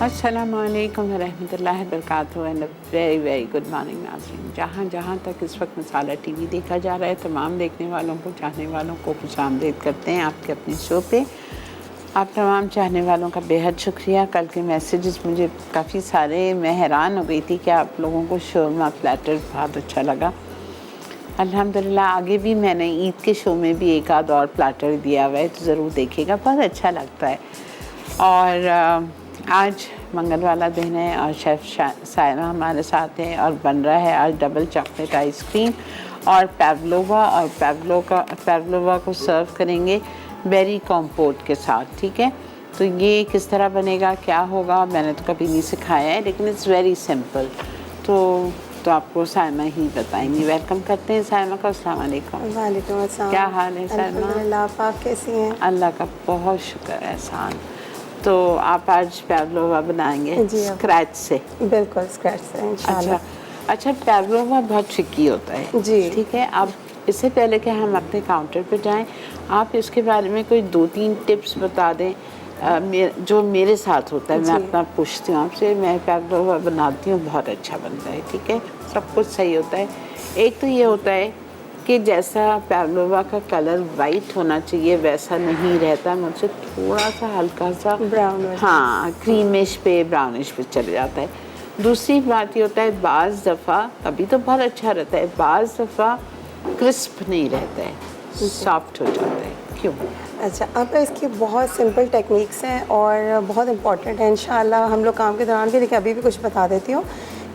अस्सलामु अलैकुम रहमतुल्लाहि वबरकातुहू and very very good morning नाज़रीन। जहाँ जहाँ तक इस वक्त मसाला टीवी देखा जा रहा है, तमाम देखने वालों को, चाहने वालों को खुशामदीद करते हैं आपके अपने शो पे। आप तमाम चाहने वालों का बेहद शुक्रिया। कल के मैसेजेस मुझे काफ़ी सारे, मैं हैरान हो गई थी कि आप लोगों को शोरमा प्लेटर बहुत अच्छा लगा। अल्हम्दुलिल्लाह आगे भी मैंने ईद के शो में भी एक आध और प्लेटर दिया हुआ है, तो ज़रूर देखिएगा, बहुत अच्छा लगता है। और आज मंगल वाला दिन है और शेफ़ सायमा हमारे साथ है और बन रहा है आज डबल चॉकलेट आइसक्रीम और पैवलोवा। और पैवलोवा को सर्व करेंगे बेरी कंपोट के साथ, ठीक है। तो ये किस तरह बनेगा, क्या होगा, मैंने तो कभी नहीं सिखाया है, लेकिन इट्स वेरी सिंपल। तो आपको सायमा ही बताएंगी। वेलकम करते हैं सायमा का। अस्सलाम वालेकुम। वालेकुम अस्सलाम। क्या हाल है सायमा? अल्हम्दुलिल्लाह, आप कैसी हैं? अल्लाह का बहुत शुक्र है, एहसान। तो आप आज पैवलोवा बनाएंगे स्क्रैच से? बिल्कुल स्क्रैच से इंशाल्लाह। अच्छा, पैवलोवा बहुत ट्रिकी होता है जी, ठीक है। अब इससे पहले कि हम अपने काउंटर पे जाएं, आप इसके बारे में कोई 2-3 टिप्स बता दें जो मेरे साथ होता है। मैं अपना पूछती हूँ आपसे। मैं पैवलोवा बनाती हूँ, बहुत अच्छा बनता है, ठीक है, सब कुछ सही होता है। एक तो ये होता है कि जैसा पैवलोवा का कलर वाइट होना चाहिए वैसा नहीं रहता, मुझसे थोड़ा सा हल्का सा ब्राउन, हाँ, क्रीमिश पे ब्राउनिश पे चले जाता है। दूसरी बात ये होता है, बाज़ दफ़ा कभी तो बहुत अच्छा रहता है, बाज़ दफ़ा क्रिस्प नहीं रहता है, सॉफ्ट हो जाता है। क्यों? अच्छा, अब इसकी बहुत सिंपल टेक्निक्स हैं और बहुत इंपॉर्टेंट है। इंशाल्लाह हम लोग काम के दौरान भी, देखिए अभी भी कुछ बता देती हूँ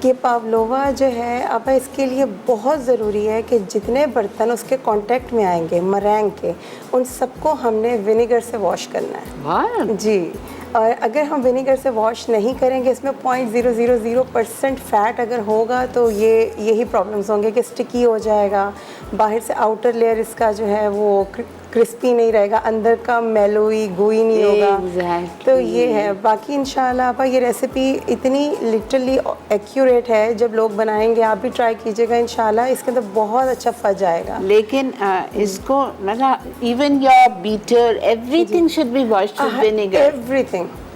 कि पावलोवा जो है, अब इसके लिए बहुत ज़रूरी है कि जितने बर्तन उसके कांटेक्ट में आएंगे मरैंग के, उन सबको हमने विनेगर से वॉश करना है। वाह जी, और अगर हम विनेगर से वॉश नहीं करेंगे, इसमें 0.000% फ़ैट अगर होगा तो यही प्रॉब्लम्स होंगे कि स्टिकी हो जाएगा, बाहर से आउटर लेयर इसका जो है वो क्रिस्पी नहीं रहेगा, अंदर का मेलोई गोई नहीं होगा। तो ये है। बाकी इंशाल्लाह आपा ये रेसिपी इतनी लिटरली एक्यूरेट है, जब लोग बनाएंगे आप भी ट्राई कीजिएगा, इंशाल्लाह इसके अंदर बहुत अच्छा फज आएगा। लेकिन इसको मतलब even your beater everything should be washed with vinegar.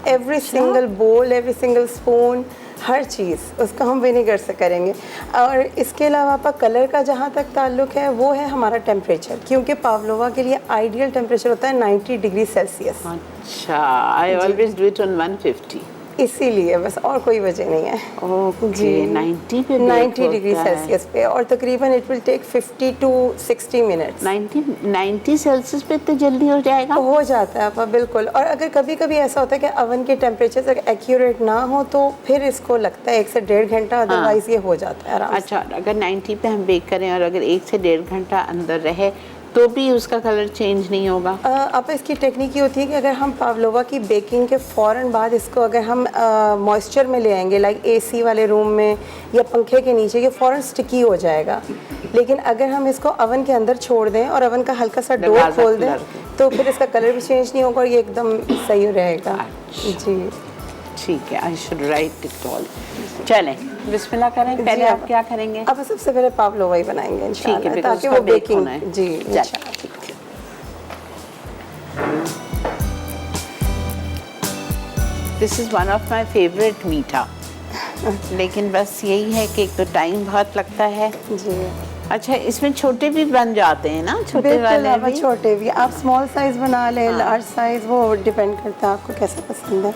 Every single bowl, every single spoon, हर चीज़ उसका हम विनेगर से करेंगे। और इसके अलावा आपका कलर का जहाँ तक ताल्लुक़ है, वो है हमारा टेम्परेचर, क्योंकि पावलोवा के लिए आइडियल टेम्परेचर होता है 90 डिग्री सेल्सियस। अच्छा, I always do it on 150, इसीलिए बस, और कोई वजह नहीं है। ओके, 90 पे 90 डिग्री सेल्सियस पे, और तकरीबन it will take 50 to 60 minutes. 90 Celsius पे तो जल्दी हो जाएगा? हो जाता है आपका, बिल्कुल। और अगर कभी कभी ऐसा होता है कि अवन के टेम्परेचर अगर एक्यूरेट ना हो तो फिर इसको लगता है 1 से 1.5 घंटा, अदरवाइज ये हो जाता है आराम से। अच्छा, अगर 90 पे हम बेक करें और अगर 1 से 1.5 घंटा अंदर रहे तो भी उसका कलर चेंज नहीं होगा? अब इसकी टेक्निक ये होती है कि अगर हम पावलोवा की बेकिंग के फ़ौरन बाद इसको अगर हम मॉइस्चर में ले आएंगे, लाइक एसी वाले रूम में या पंखे के नीचे, ये फ़ौरन स्टिकी हो जाएगा। लेकिन अगर हम इसको अवन के अंदर छोड़ दें और अवन का हल्का सा डोर खोल दें तो फिर इसका कलर भी चेंज नहीं होगा और ये एकदम सही रहेगा। जी ठीक है, I should write it all. चलें बिस्मिल्लाह करें। पहले आप क्या करेंगे? अब सबसे पहले पावलोवा ही बनाएंगे इंशाल्लाह, ताकि वो बेकिंग जी this is one of my favourite meetha, लेकिन बस यही है कि एक तो टाइम बहुत लगता है जी। अच्छा, इसमें छोटे भी बन जाते हैं ना? छोटे वाले भी? छोटे भी, आप स्मॉल साइज़ बना लें, लार्ज साइज़, वो डिपेंड करता है आपको कैसा पसंद है।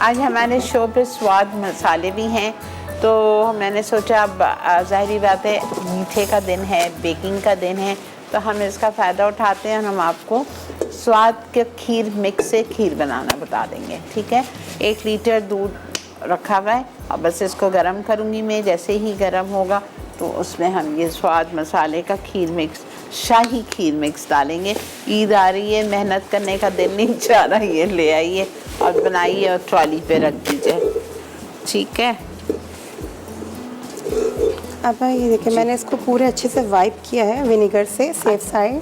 आज हमारे शो पे स्वाद मसाले भी हैं, तो मैंने सोचा अब ज़ाहिरी बात है मीठे का दिन है, बेकिंग का दिन है, तो हम इसका फ़ायदा उठाते हैं और हम आपको स्वाद के खीर मिक्स से खीर बनाना बता देंगे, ठीक है। 1 लीटर दूध रखा हुआ है और बस इसको गर्म करूँगी मैं। जैसे ही गर्म होगा तो उसमें हम ये स्वाद मसाले का खीर मिक्स, शाही खीर मिक्स डालेंगे। ईद आ रही है, मेहनत करने का दिन नहीं चाह रहा, ये ले आइए और बनाइए और ट्रॉली पे रख दीजिए, ठीक है। अब ये देखिए, मैंने इसको पूरे अच्छे से वाइप किया है विनेगर से, सेफ साइड।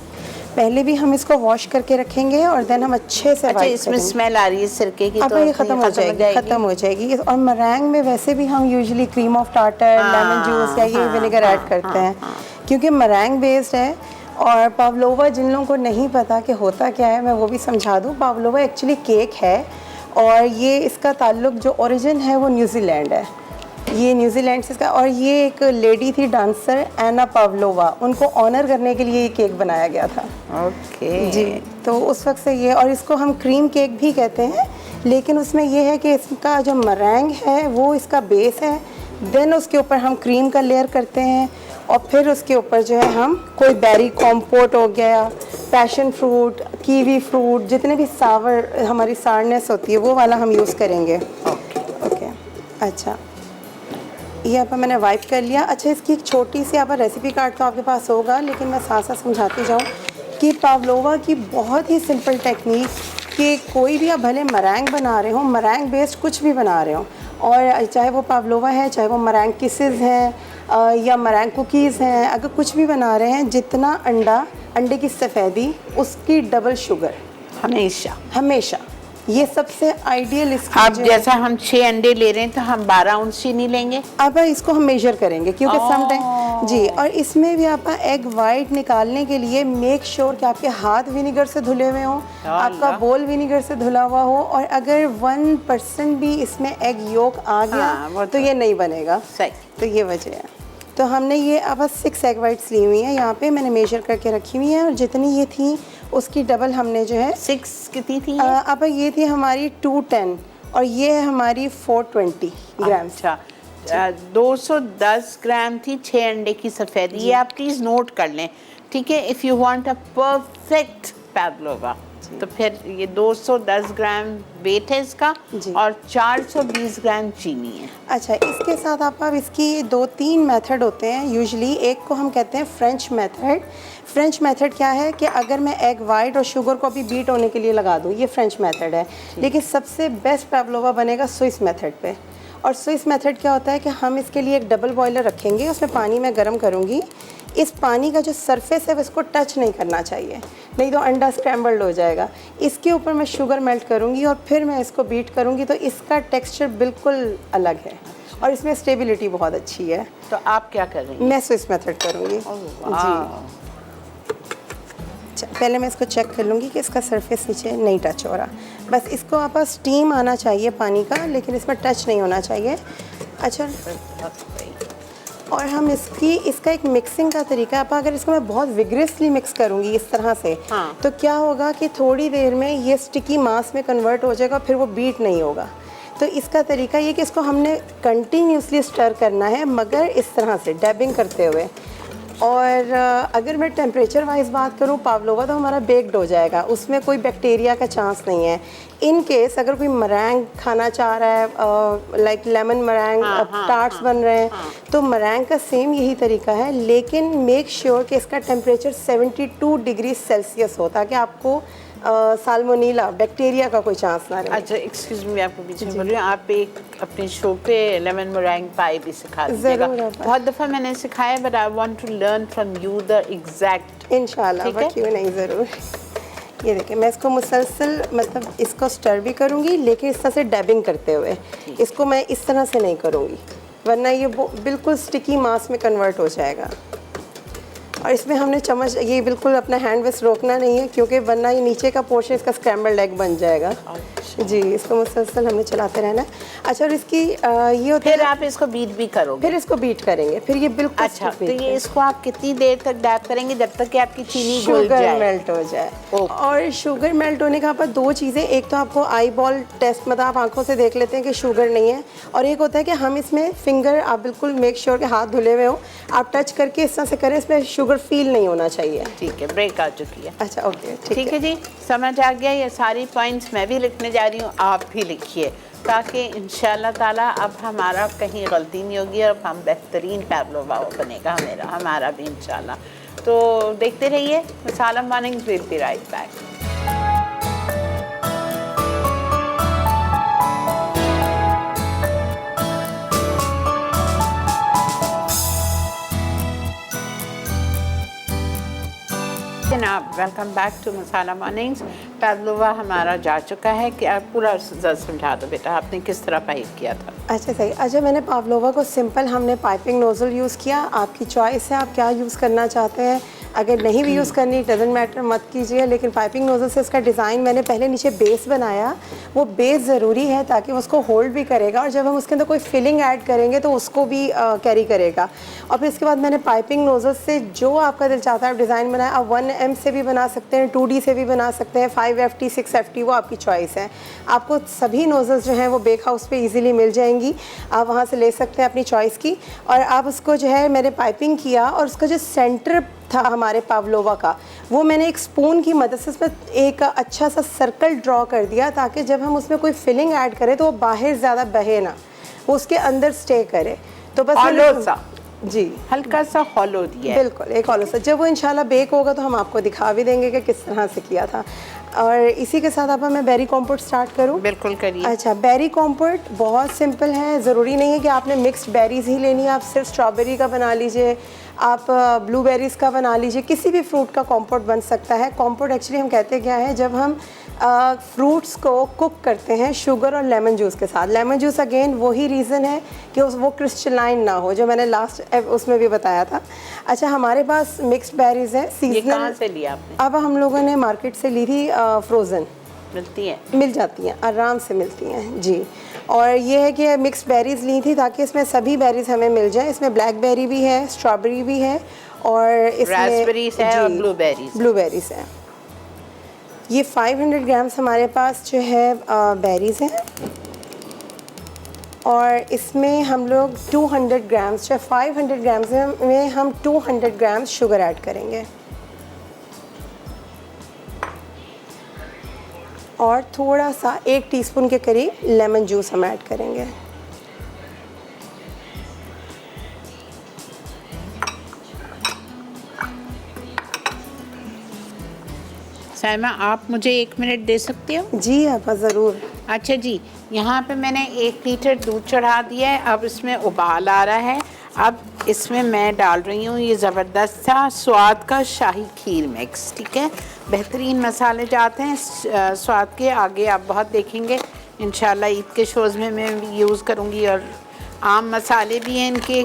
पहले भी हम इसको वॉश करके रखेंगे और देन हम अच्छे से अच्छा, इसमें स्मेल आ रही है सिरके की, तो ये ख़त्म हो जाएगी। और मरैंग में वैसे भी हम usually cream of tartar, lemon juice या ये विनेगर ऐड करते हैं, क्योंकि मरैंग बेस्ड है। और पावलोवा जिन लोगों को नहीं पता कि होता क्या है, मैं वो भी समझा दूँ। पावलोवा एक्चुअली केक है और ये इसका ताल्लुक जो ओरिजिन है वो न्यूजीलैंड है, ये न्यूजीलैंड से इसका। और ये एक लेडी थी डांसर एना पावलोवा, उनको ऑनर करने के लिए ये केक बनाया गया था। ओके जी, तो उस वक्त से ये, और इसको हम क्रीम केक भी कहते हैं, लेकिन उसमें ये है कि इसका जो मरैंग है वो इसका बेस है, देन उसके ऊपर हम क्रीम का लेयर करते हैं और फिर उसके ऊपर जो है हम कोई बेरी कॉम्पोट हो गया, पैशन फ्रूट, कीवी फ्रूट, जितने भी सावर हमारी सारनेस होती है वो वाला हम यूज़ करेंगे। ओके अच्छा, ये आप मैंने वाइप कर लिया। अच्छा, इसकी एक छोटी सी आप रेसिपी कार्ड तो आपके पास होगा, लेकिन मैं साथ साथ समझाती जाऊँ कि पावलोवा की बहुत ही सिंपल टेक्निक कि कोई भी आप भले मरैंग बना रहे हो, मरैंग बेस्ड कुछ भी बना रहे हो, और चाहे वो पावलोवा है, चाहे वो मरैंग किसेस हैं या मरैंग कुकीज़ हैं, अगर कुछ भी बना रहे हैं, जितना अंडे की सफ़ेदी उसकी डबल शुगर हमेशा हमेशा, ये सबसे आइडियल इसका अब जैसा हम 6 अंडे ले रहे हैं तो हम 12 आउंस चीनी लेंगे। अब इसको हम मेजर करेंगे क्योंकि सम टाइम जी। और इसमें भी आप एग वाइट निकालने के लिए मेक श्योर कि आपके हाथ विनीगर से धुले हुए हों, आपका बोल विनीगर से धुला हुआ हो, और अगर 1% भी इसमें एग योक आ गया तो ये नहीं बनेगा सही। तो ये वजह है। तो हमने ये अब 6 एग वाइट्स ली हुई हैं, यहाँ पे मैंने मेजर करके रखी हुई हैं, और जितनी ये थी उसकी डबल हमने जो है 6 कितनी थी? अब ये थी हमारी 210 और ये है हमारी 420 ग्राम। अच्छा, 210 ग्राम थी 6 अंडे की सफ़ेदी, ये आप प्लीज़ नोट कर लें, ठीक है। If you want a perfect pavlova तो फिर ये 210 ग्राम वेट है इसका और 420 ग्राम चीनी है। अच्छा, इसके साथ आप इसकी 2-3 मेथड होते हैं यूजुअली। एक को हम कहते हैं फ्रेंच मेथड। फ्रेंच मेथड क्या है कि अगर मैं एग वाइट और शुगर को अभी बीट होने के लिए लगा दूँ, ये फ्रेंच मेथड है। लेकिन सबसे बेस्ट पावलोवा बनेगा स्विस मेथड पे। और स्विस मेथड क्या होता है कि हम इसके लिए एक डबल बॉयलर रखेंगे, उसमें पानी मैं गर्म करूँगी, इस पानी का जो सरफेस है उसको टच नहीं करना चाहिए, नहीं तो अंडा स्क्रैम्बल्ड हो जाएगा। इसके ऊपर मैं शुगर मेल्ट करूँगी और फिर मैं इसको बीट करूँगी, तो इसका टेक्सचर बिल्कुल अलग है और इसमें स्टेबिलिटी बहुत अच्छी है। तो आप क्या कर रही हैं? मैं स्विस मेथड करूँगी जी। पहले मैं इसको चेक कर लूँगी कि इसका सरफेस नीचे नहीं टच हो रहा, बस इसको आप स्टीम आना चाहिए पानी का, लेकिन इसमें टच नहीं होना चाहिए। अच्छा, और हम इसका एक मिक्सिंग का तरीका है। अगर इसको मैं बहुत विग्रेसली मिक्स करूँगी इस तरह से, तो क्या होगा कि थोड़ी देर में ये स्टिकी मास में कन्वर्ट हो जाएगा, फिर वो बीट नहीं होगा। तो इसका तरीका ये कि इसको हमने कंटिन्यूसली स्टर करना है, मगर इस तरह से डैबिंग करते हुए। और अगर मैं टेम्परेचर वाइज बात करूँ, पावलोवा तो हमारा बेक्ड हो जाएगा, उसमें कोई बैक्टीरिया का चांस नहीं है। इन केस अगर कोई मरैंग खाना चाह रहा है, लाइक लेमन मरैंग टार्ट्स बन रहे हैं, तो मरैंग का सेम यही तरीका है, लेकिन मेक श्योर कि इसका टेम्परेचर 72 डिग्री सेल्सियस हो, ताकि आपको साल्मोनीला बैक्टीरिया का कोई चांस ना रहे। अच्छा, एक्सक्यूज मी, आपको पीछे बोल रही हूँ, आप एक अपने शो पे लेमन मरैंग पाई भी सिखा दीजिएगा। बहुत दफ़ा मैंने सिखाया, but I want to learn from you the exact. इंशाल्लाह, क्यों नहीं, ज़रूर। ये देखिए, मैं इसको मुसलसल मतलब इसको स्टर भी करूँगी, लेकिन इस तरह से डैबिंग करते हुए, इसको मैं इस तरह से नहीं करूँगी, वरना ये बिल्कुल स्टिकी मास में कन्वर्ट हो जाएगा। और इसमें हमने चम्मच, ये बिल्कुल अपना हैंड वेस्ट रोकना नहीं है, क्योंकि वरना ये नीचे का पोर्शन इसका स्क्रैम्बल्ड एग बन जाएगा। जी, इसको मुसलसल हमने चलाते रहना है। अच्छा, और इसकी ये होता है, फिर आप इसको बीट भी करोगे? फिर इसको बीट करेंगे, फिर ये बिल्कुल। अच्छा, तो ये इसको आप कितनी देर तक डैब करेंगे? जब तक कि आपकी चीनी घुल जाए, शुगर मेल्ट हो जाए। और शुगर मेल्ट होने का आपको 2 चीज़ें, एक तो आपको आई बॉल टेस्ट, मतलब आप आंखों से देख लेते हैं कि शुगर नहीं है, और एक होता है कि हम इसमें फिंगर, आप बिल्कुल मेक श्योर के हाथ धुले हुए हो, आप टच करके इस तरह से करें, इसमें शुगर फील नहीं होना चाहिए। ठीक है, ब्रेक आ चुकी है। अच्छा, ओके, ठीक है जी, समझ आ गया। ये सारी पॉइंट्स मैं भी लिखने जा रही हूँ, आप भी लिखिए, ताकि इंशाल्लाह ताला अब हमारा कहीं गलती नहीं होगी और हम बेहतरीन पावलोवा बनेगा हमारा भी इंशाल्लाह। तो देखते रहिए Masala Mornings, will be right back. जनाब, welcome back to Masala Mornings. Pavlova हमारा जा चुका है कि आप पूरा समझा दो बेटा, आपने किस तरह पाइप किया था? अच्छा, सही। अच्छा, मैंने पावलोवा को सिंपल हमने पाइपिंग नोज़ल यूज़ किया, आपकी चॉइस है आप क्या यूज़ करना चाहते हैं। अगर नहीं भी यूज़ करनी डजेंट मैटर, मत कीजिए। लेकिन पाइपिंग नोज़ल से इसका डिज़ाइन मैंने पहले नीचे बेस बनाया, वो बेस ज़रूरी है ताकि उसको होल्ड भी करेगा और जब हम उसके अंदर कोई फिलिंग ऐड करेंगे तो उसको भी कैरी करेगा। और फिर इसके बाद मैंने पाइपिंग नोज़ल से जो आपका दिल चाहता है आप डिज़ाइन बनाए। आप 1M से भी बना सकते हैं, 2D से भी बना सकते हैं, 5FT 6FT, वो आपकी चॉइस है। आपको सभी नोज़ल्स जो हैं वो बेक हाउस पे इजीली मिल जाएंगी, आप वहाँ से ले सकते हैं अपनी चॉइस की। और आप उसको जो है मैंने पाइपिंग किया और उसका जो सेंटर था हमारे पावलोवा का, वो मैंने एक स्पून की मदद से उसमें एक अच्छा सा सर्कल ड्रॉ कर दिया ताकि जब हम उसमें कोई फिलिंग ऐड करें तो वो बाहर ज़्यादा बहे ना, वो उसके अंदर स्टे करे। तो बस हॉलो सा, जी हल्का सा हॉलो दिया है। बिल्कुल एक हॉलो सा। जब वो इंशाल्लाह बेक होगा तो हम आपको दिखा भी देंगे कि किस तरह से किया था। और इसी के साथ अब मैं बेरी कॉम्पोट स्टार्ट करूं? बिल्कुल करिए। अच्छा, बेरी कॉम्पोट बहुत सिंपल है, ज़रूरी नहीं है कि आपने मिक्स्ड बेरीज़ ही लेनी है। आप सिर्फ स्ट्रॉबेरी का बना लीजिए, आप ब्लूबेरीज़ का बना लीजिए, किसी भी फ्रूट का कॉम्पोट बन सकता है। कॉम्पोट एक्चुअली हम कहते क्या है, जब हम फ्रूट्स को कुक करते हैं शुगर और लेमन जूस के साथ। लेमन जूस अगेन वही रीज़न है कि वो क्रिस्टलाइन ना हो, जो मैंने लास्ट उसमें भी बताया था। अच्छा, हमारे पास मिक्स्ड बेरीज़ है, सीजनल। ये कहाँ से लिया आपने? अब हम लोगों ने मार्केट से ली थी, फ्रोज़न मिलती है, मिल जाती हैं, आराम से मिलती हैं जी। और ये है कि मिक्स बेरीज़ ली थी ताकि इसमें सभी बेरीज़ हमें मिल जाए। इसमें ब्लैकबेरी भी है, स्ट्रॉबेरी भी है और इसमें रास्पबेरीज है और ब्लूबेरीज है। ये 500 ग्राम्स हमारे पास जो है बेरीज़ हैं और इसमें हम लोग 200 ग्राम्स, जो 500 ग्राम्स में हम 200 ग्राम्स शुगर ऐड करेंगे और थोड़ा सा 1 टीस्पून के करीब लेमन जूस हम ऐड करेंगे। साइमा, आप मुझे 1 मिनट दे सकते हो? जी आप ज़रूर। अच्छा जी, यहाँ पे मैंने 1 लीटर दूध चढ़ा दिया है। अब इसमें उबाल आ रहा है। अब इसमें मैं डाल रही हूँ ये ज़बरदस्त सा स्वाद का शाही खीर मिक्स। ठीक है, बेहतरीन मसाले जाते हैं स्वाद के, आगे आप बहुत देखेंगे इंशाल्लाह। ईद के शोज़ में मैं भी यूज़ करूँगी। और आम मसाले भी हैं इनके,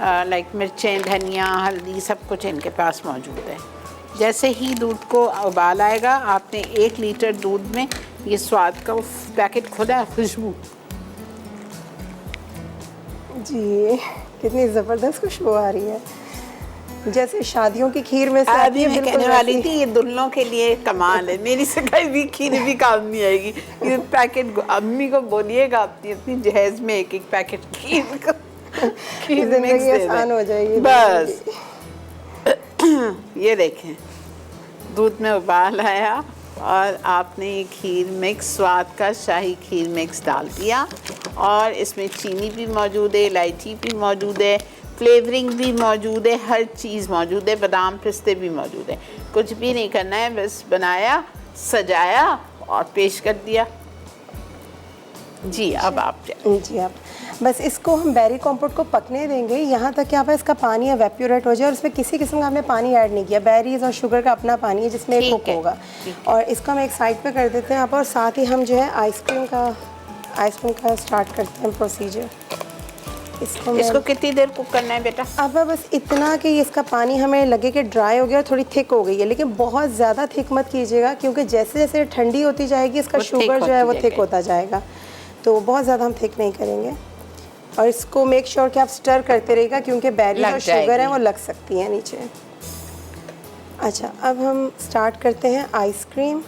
लाइक मिर्चें, धनिया, हल्दी, सब कुछ इनके पास मौजूद है। जैसे ही दूध को उबाल आएगा, आपने 1 लीटर दूध में ये स्वाद का पैकेट खोला, खुशबू जी कितनी ज़बरदस्त खुशबू आ रही है, जैसे शादियों की खीर में से आदि मैं कहने वाली थी ये दुल्हनों के लिए कमाल है। मेरी से कहीं भी खीर भी काम नहीं आएगी। ये पैकेट अम्मी को बोलिएगा अपनी जहेज में 1-1 पैकेट खीर का, खीर ज़िंदगी आसान हो जाएगी बस। ये देखें, दूध में उबाल आया और आपने ये खीर मिक्स, स्वाद का शाही खीर मिक्स डाल दिया और इसमें चीनी भी मौजूद है, इलायची भी मौजूद है, फ्लेवरिंग भी मौजूद है, हर चीज़ मौजूद है, बादाम पिस्ते भी मौजूद है। कुछ भी नहीं करना है, बस बनाया, सजाया और पेश कर दिया। जी अब आप जी आप बस इसको हम बेरी कॉम्पोट को पकने देंगे यहाँ तक कि आप इसका पानी एवेपोरेट हो जाए और इसमें किसी किस्म का हमने पानी ऐड नहीं किया। बेरीज और शुगर का अपना पानी है जिसमें कुक होगा। और इसको हम एक साइड पे कर देते हैं आप, और साथ ही हम जो है आइसक्रीम का स्टार्ट करते हैं प्रोसीजर। इसको कितनी देर कुक करना है बेटा? अब बस इतना कि इसका पानी हमें लगे कि ड्राई हो गया और थोड़ी थिक हो गई है, लेकिन बहुत ज़्यादा थिक मत कीजिएगा क्योंकि जैसे जैसे ठंडी होती जाएगी इसका शुगर जो है वो थिक होता जाएगा, तो बहुत ज़्यादा हम थिक नहीं करेंगे। और इसको मेक श्योर कि आप स्टर करते रहिएगा क्योंकि बेरीज और शुगर है वो लग सकती हैं नीचे। अच्छा, अब हम स्टार्ट करते हैं आइसक्रीम।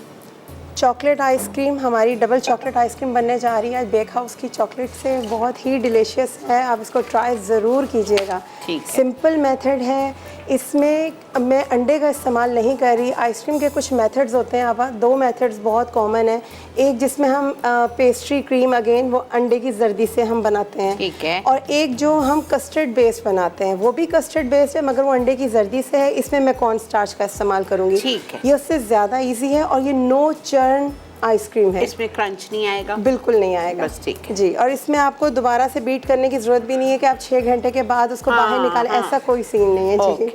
चॉकलेट आइसक्रीम, हमारी डबल चॉकलेट आइसक्रीम बनने जा रही है बेक हाउस की चॉकलेट से, बहुत ही डिलीशियस है। आप इसको ट्राई ज़रूर कीजिएगा। सिंपल मेथड है, इसमें मैं अंडे का इस्तेमाल नहीं कर रही। आइसक्रीम के कुछ मेथड्स होते हैं, आप 2 मेथड्स बहुत कॉमन है। एक जिसमें हम पेस्ट्री क्रीम, अगेन वो अंडे की जर्दी से हम बनाते हैं, ठीक है। और एक जो हम कस्टर्ड बेस्ड बनाते हैं वो भी कस्टर्ड बेस्ड है मगर वो अंडे की जर्दी से है। इसमें मैं कॉर्न स्टार्च का इस्तेमाल करूँगी। ठीक है, ये उससे ज़्यादा ईजी है और ये नो चर्न आइसक्रीम है। इसमें क्रंच नहीं आएगा? बिल्कुल नहीं आएगा, बस ठीक है जी। और इसमें आपको दोबारा से बीट करने की ज़रूरत भी नहीं है कि आप 6 घंटे के बाद उसको बाहर निकालें, ऐसा कोई सीन नहीं है जी।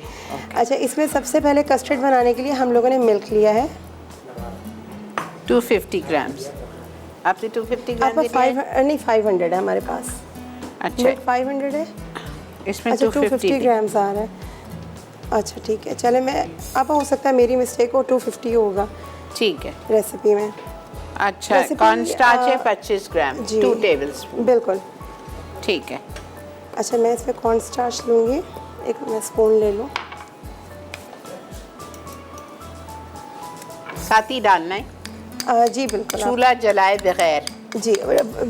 अच्छा, इसमें सबसे पहले कस्टर्ड बनाने के लिए हम लोगों ने मिल्क लिया है 250 ग्राम्स। आपने 250 ग्राम नहीं 500 है हमारे पास। अच्छा, 500 है इसमें अच्छा, 250 ग्राम्स आ रहा है। अच्छा ठीक है, चले मैं अब हो सकता है मेरी मिस्टेक हो, 250 होगा ठीक है। रेसिपी में। अच्छा, रेसिपी, कॉर्न स्टार्च है 25 ग्राम, जी 2 टेबलस्पून। बिल्कुल। ठीक है। अच्छा मैं इसमें कॉर्न स्टार्च लूँगी, एक मैं स्पून ले लूँ। साथ ही डालना है, जी बिल्कुल। चूल्हा जलाए बगैर। जी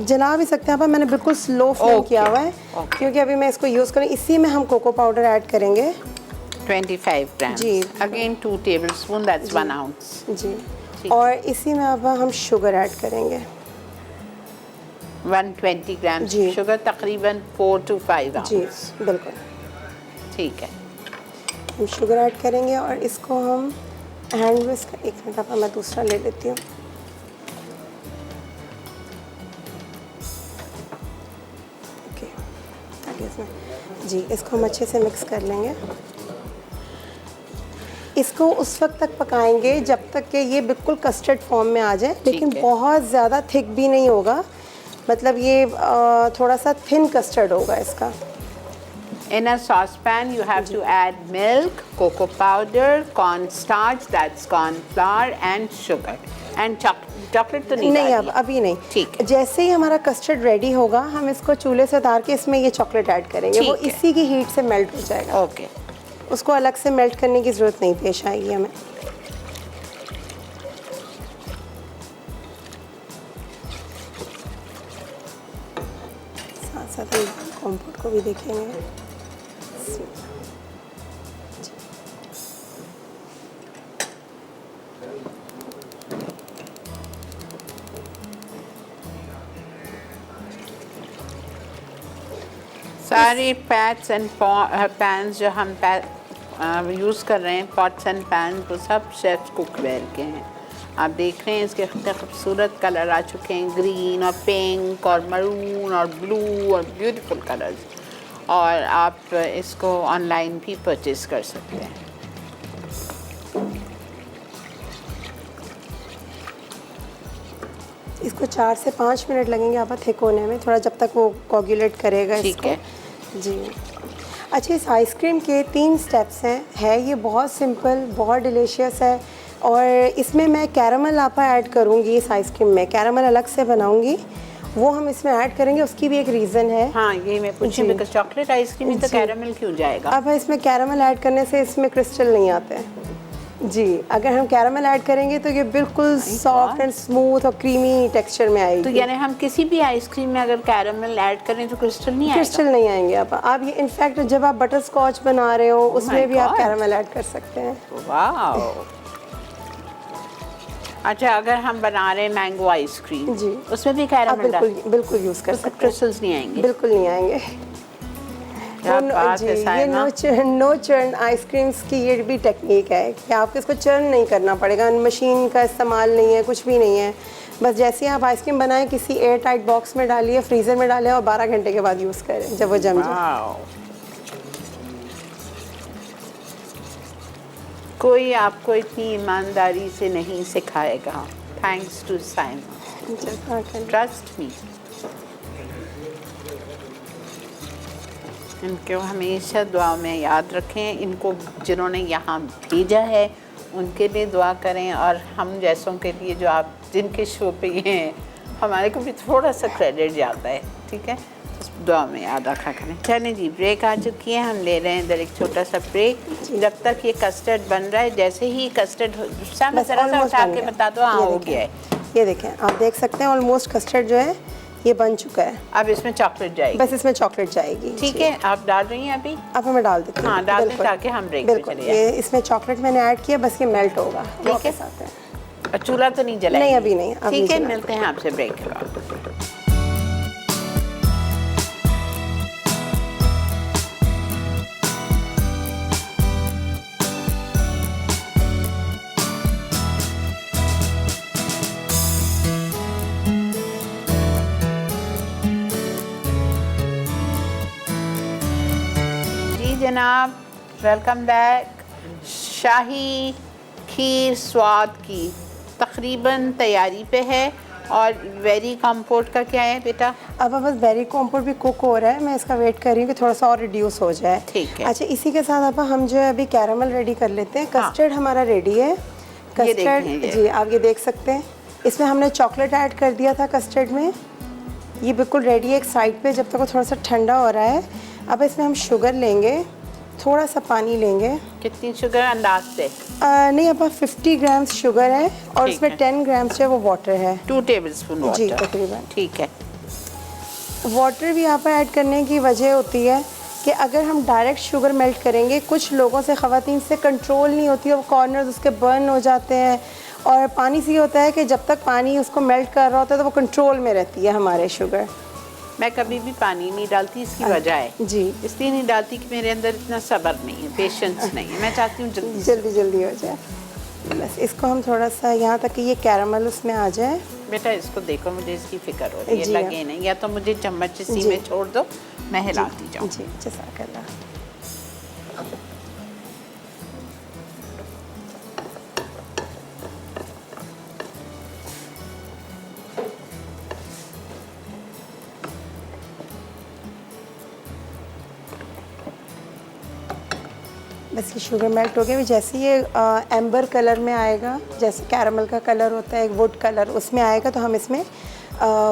जला भी सकते हैं आप, मैंने बिल्कुल स्लो फ्लेम किया हुआ है क्योंकि अभी मैं इसको यूज़ करूँ। इसी में हम कोको पाउडर ऐड करेंगे 25 ग्राम, जी अगेन 2 टेबलस्पून, दैट्स 1 आउंस। जी। और इसी में अब हम शुगर ऐड करेंगे 120 ग्राम जी। शुगर, तकरीबन 4 to 5 जी आउंस। बिल्कुल। ठीक है। हम शुगर ऐड करेंगे और इसको हम हैंड विस्क, एक मिनट अब मैं दूसरा ले लेती हूँ। ओके, ताकि इसमें जी इसको हम अच्छे से मिक्स कर लेंगे। इसको उस वक्त तक पकाएंगे जब तक कि ये बिल्कुल कस्टर्ड फॉर्म में आ जाए, लेकिन है। बहुत ज़्यादा थिक भी नहीं होगा, मतलब ये थोड़ा सा थिन कस्टर्ड होगा इसका। In a saucepan, you have to add milk, cocoa powder, cornstarch, that's corn flour, and sugar. And chocolate तो नहीं नहीं, डालनी है। अभी नहीं। ठीक है। जैसे ही हमारा कस्टर्ड रेडी होगा, हम इसको चूल्हे से उतार के इसमें ये चॉकलेट ऐड करेंगे, वो ठीक है। इसी की हीट से मेल्ट हो जाएगा। ओके। उसको अलग से मेल्ट करने की ज़रूरत नहीं पेश आएगी हमें। साथ साथ हम कॉम्पोट को भी देखेंगे। सारे पैट्स एंड पैन्स जो हम यूज़ कर रहे हैं, पॉट्स एंड पैन, वो सब शेफ कुकवेयर के हैं। आप देख रहे हैं इसके कितने खूबसूरत कलर आ चुके हैं, ग्रीन और पिंक और मरून और ब्लू और ब्यूटीफुल कलर्स। और आप इसको ऑनलाइन भी परचेज़ कर सकते हैं। इसको 4 से 5 मिनट लगेंगे आप थिक होने में, थोड़ा जब तक वो कोगुलेट करेगा। ठीक है जी। अच्छा, इस आइसक्रीम के 3 स्टेप्स हैं, है ये बहुत सिंपल, बहुत डिलीशियस है। और इसमें मैं कैरामल आपा ऐड करूँगी इस आइसक्रीम में, कैरामल अलग से बनाऊँगी, वो हम इसमें ऐड करेंगे। उसकी भी एक रीज़न है। हाँ, ये मैं पूछी बिकॉज चॉकलेट आइसक्रीम में तो कैरामल क्यों जाएगा? अब इसमें कैरामल ऐड करने से इसमें क्रिस्टल नहीं आते हैं जी। अगर हम कैरामल ऐड करेंगे तो ये बिल्कुल सॉफ्ट एंड स्मूथ और क्रीमी टेक्सचर में आएगी। तो यानी हम किसी भी आइसक्रीम में अगर कैरामल ऐड करें तो क्रिस्टल नहीं आएगा? क्रिस्टल नहीं आएंगे। आप ये इनफैक्ट जब आप बटर स्कॉच बना रहे हो उसमें भी आप कैरामल ऐड कर सकते हैं। वाह। अच्छा, अगर हम बना रहे हैं मैंगो आइसक्रीम जी, उसमें भी कैरामल बिल्कुल यूज़ कर सकते हैं। क्रिस्टल्स नहीं आएंगे? बिल्कुल नहीं आएंगे। जी, ये नो चर्न आइसक्रीम्स की ये भी टेक्निक है कि आपको इसको चर्न नहीं करना पड़ेगा, मशीन का इस्तेमाल नहीं है, कुछ भी नहीं है। बस जैसे ही आप आइसक्रीम बनाएं, किसी एयर टाइट बॉक्स में डालिए, फ्रीज़र में डालें और 12 घंटे के बाद यूज़ करें जब वो जम जाए। कोई आपको इतनी ईमानदारी से नहीं सिखाएगा। Thanks to Simon, trust me. इनको हमेशा दुआ में याद रखें। इनको जिन्होंने यहाँ भेजा है उनके लिए दुआ करें, और हम जैसों के लिए जो आप जिनके शो पे ये हैं, हमारे को भी थोड़ा सा क्रेडिट जाता है। ठीक है, दुआ में याद रखा करें। चलें जी, ब्रेक आ चुकी है, हम ले रहे हैं इधर एक छोटा सा ब्रेक। जब तक ये कस्टर्ड बन रहा है, जैसे ही कस्टर्ड ज़रा सा उठा के बता दो, हाँ हो गया है। ये देखें, आप देख सकते हैं ऑलमोस्ट कस्टर्ड जो है ये बन चुका है। अब इसमें चॉकलेट जाएगी? बस इसमें चॉकलेट जाएगी। ठीक है, आप डाल रही हैं अभी? अब मैं डाल देती हूँ। हाँ, डाल दें ताकि हम ब्रेक पे चले जाएं। ये इसमें चॉकलेट मैंने ऐड किया, बस ये मेल्ट होगा। ठीक है, और चूल्हा तो नहीं जलाएंगे? नहीं, अभी नहीं। ठीक है, मिलते हैं आपसे ब्रेक के बाद। जनाब, वेलकम बैक। शाही खीर स्वाद की तकरीबन तैयारी पे है। और वेरी कंपोर्ट का क्या है बेटा? अब बस बेरी कॉम्पोट भी कुक हो रहा है, मैं इसका वेट कर रही हूँ कि थोड़ा सा और रिड्यूस हो जाए। ठीक है। अच्छा, इसी के साथ अब हम जो है अभी कैरामल रेडी कर लेते हैं। हाँ। कस्टर्ड हमारा रेडी है। कस्टर्ड देखें, जी आप ये देख सकते हैं, इसमें हमने चॉकलेट ऐड कर दिया था कस्टर्ड में। ये बिल्कुल रेडी है एक साइड पे, जब तक वो थोड़ा सा ठंडा हो रहा है। अब इसमें हम शुगर लेंगे, थोड़ा सा पानी लेंगे। कितनी शुगर अंदाज से? नहीं, अब 50 ग्राम्स शुगर है और ठीक इसमें है। 10 ग्राम्स जो है वो वाटर है। 2 टेबलस्पून वाटर। जी तकरीबन। ठीक है। वाटर भी यहाँ पर ऐड करने की वजह होती है कि अगर हम डायरेक्ट शुगर मेल्ट करेंगे, कुछ लोगों से ख़वातीन से कंट्रोल नहीं होती है, वो कॉर्नर्स उसके बर्न हो जाते हैं। और पानी से ये होता है कि जब तक पानी उसको मेल्ट कर रहा होता है तो वो कंट्रोल में रहती है हमारे शुगर। मैं कभी भी पानी नहीं डालती, इसकी वजह है जी इसलिए नहीं डालती कि मेरे अंदर इतना सब्र नहीं है, पेशेंस नहीं है। मैं चाहती हूँ जल्दी जल्दी जल्दी हो जाए। बस इसको हम थोड़ा सा यहाँ तक कि ये कैरामल उसमें आ जाए। बेटा इसको देखो, मुझे इसकी फिक्र हो रही है, जी लगे नहीं। या तो मुझे चम्मच इसी जी। में छोड़ दो, मैं हिलाती जाऊँ। जी जज़ाकल्लाह। बस ये शुगर मेल्ट हो गया। भी जैसे ये एम्बर कलर में आएगा, जैसे कैरामल का कलर होता है एक वुड कलर, उसमें आएगा तो हम इसमें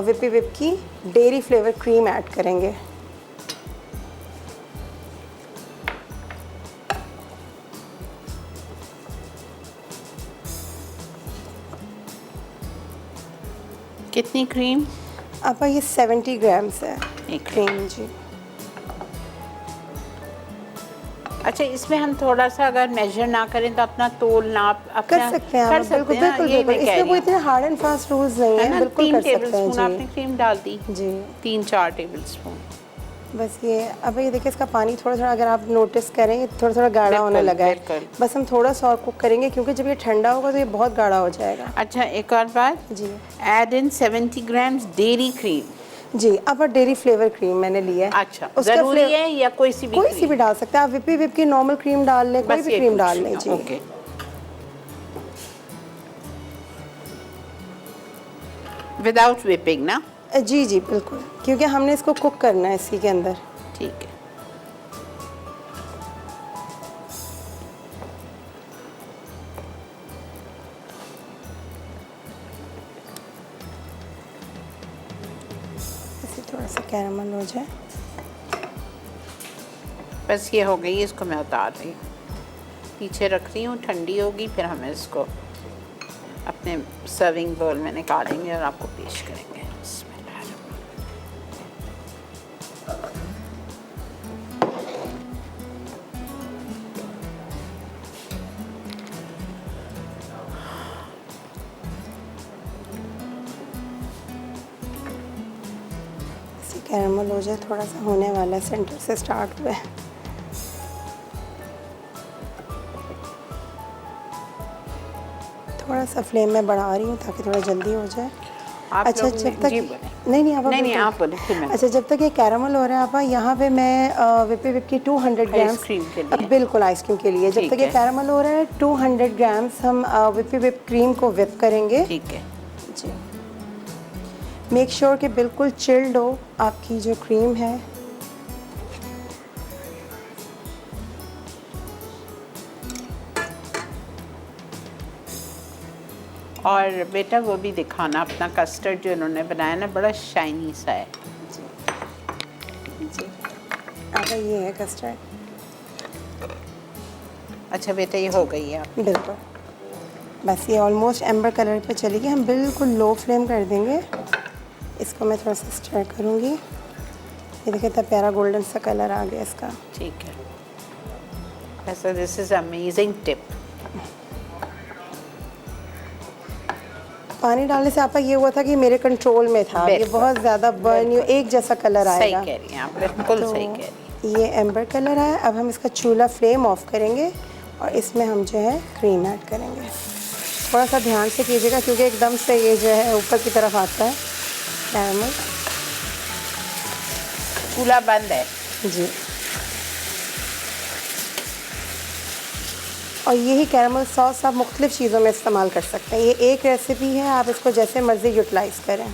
विपी विप की डेयरी फ्लेवर क्रीम ऐड करेंगे। कितनी क्रीम? अब ये 70 ग्राम्स है एक क्रीम। जी अच्छा, इसमें हम थोड़ा सा अगर मेजर ना करें तो अपना तोल नाप अपना कर सकते हैं कर आप, सकते बिल्कुल हैं ना? बिल्कुल ये बिल्कुल। मैं कह इसमें रही कोई हूँ, इतने हार्ड एंड फास्ट रूल्स नहीं है है, ना? बिल्कुल 3 कर टेबल सकते हैं स्पून आपने जी। क्रीम डाल दी। जी 3-4 टेबल स्पून। बस ये अब ये देखिए, इसका पानी थोड़ा थोड़ा अगर आप नोटिस करें थोड़ा थोड़ा गाढ़ा होने बिल्कुल, लगा है। बिल्कुल। बस हम थोड़ा सा और कुक करेंगे क्योंकि जब ये ठंडा होगा तो ये बहुत गाढ़ा हो जाएगा। अच्छा एक और बात, जी add in 70 grams dairy cream. जी, अब डेयरी फ्लेवर क्रीम मैंने लिया है। अच्छा, उसका जरूरी फ्लेवर है या कोई सी भी कोई सी क्रीम? भी डाल सकते हैं आप, विपी विप की नॉर्मल क्रीम डाल लें, कोई बस भी ये क्रीम पूछ डाल रही लें। हूँ, जी ओके। विदाउट whipping ना? जी जी बिल्कुल, क्योंकि हमने इसको कुक करना है इसी के अंदर। ठीक है। इसे थोड़ा सा कैरामल हो जाए। बस ये हो गई, इसको मैं उतार रही हूँ, पीछे रख रही हूँ, ठंडी होगी फिर हम इसको अपने सर्विंग बोल में निकालेंगे और आपको पेश करेंगे। इसे कैरामल हो जाए, थोड़ा सा होने वाला है, सेंटर से स्टार्ट हुआ है। थोड़ा सा फ्लेम में बढ़ा रही हूँ ताकि थोड़ा जल्दी हो जाए। आप अच्छा लोग जब तक जी बोलें। नहीं आप नहीं, बिल्कुल। आप बोलें, फिर मैं। अच्छा जब तक ये कैरामल हो रहा है आप, यहाँ पे मैं विपी विप की 200 ग्राम्स आइसक्रीम के लिए। बिल्कुल आइसक्रीम के लिए, जब ठीक तक ये है। कैरामल हो रहा है 200 ग्राम्स हम विपी विप क्रीम को विप करेंगे। ठीक है। जी मेक श्योर कि बिल्कुल चिल्ड हो आपकी जो क्रीम है। और बेटा वो भी दिखाना, अपना कस्टर्ड जो इन्होंने बनाया ना बड़ा शाइनी सा है। जी अब ये है कस्टर्ड। अच्छा बेटा ये हो गई है आप। बिल्कुल, बस ये ऑलमोस्ट एम्बर कलर पे चली गई। हम बिल्कुल लो फ्लेम कर देंगे इसको। मैं थोड़ा सा स्टर करूँगी। ये देखिए इतना प्यारा गोल्डन सा कलर आ गया इसका। ठीक है। ऐसा दिस इज़ अमेजिंग टिप। पानी डालने से आपका ये हुआ था कि मेरे कंट्रोल में था, ये बिल्कुल। बहुत ज़्यादा बर्न एक जैसा कलर सही आएगा। कह रही हैं आप, बिल्कुल तो सही कह रही हैं। ये एम्बर कलर है। अब हम इसका चूल्हा फ्लेम ऑफ करेंगे और इसमें हम जो है क्रीम ऐड करेंगे। थोड़ा सा ध्यान से कीजिएगा क्योंकि एकदम से ये जो है ऊपर की तरफ आता है कैरामल। चूल्हा बंद है। जी और यही कैरमल सॉस आप मुख्तलिफ़ चीज़ों में इस्तेमाल कर सकते हैं। ये एक रेसिपी है, आप इसको जैसे मर्ज़ी यूटिलाइज़ करें।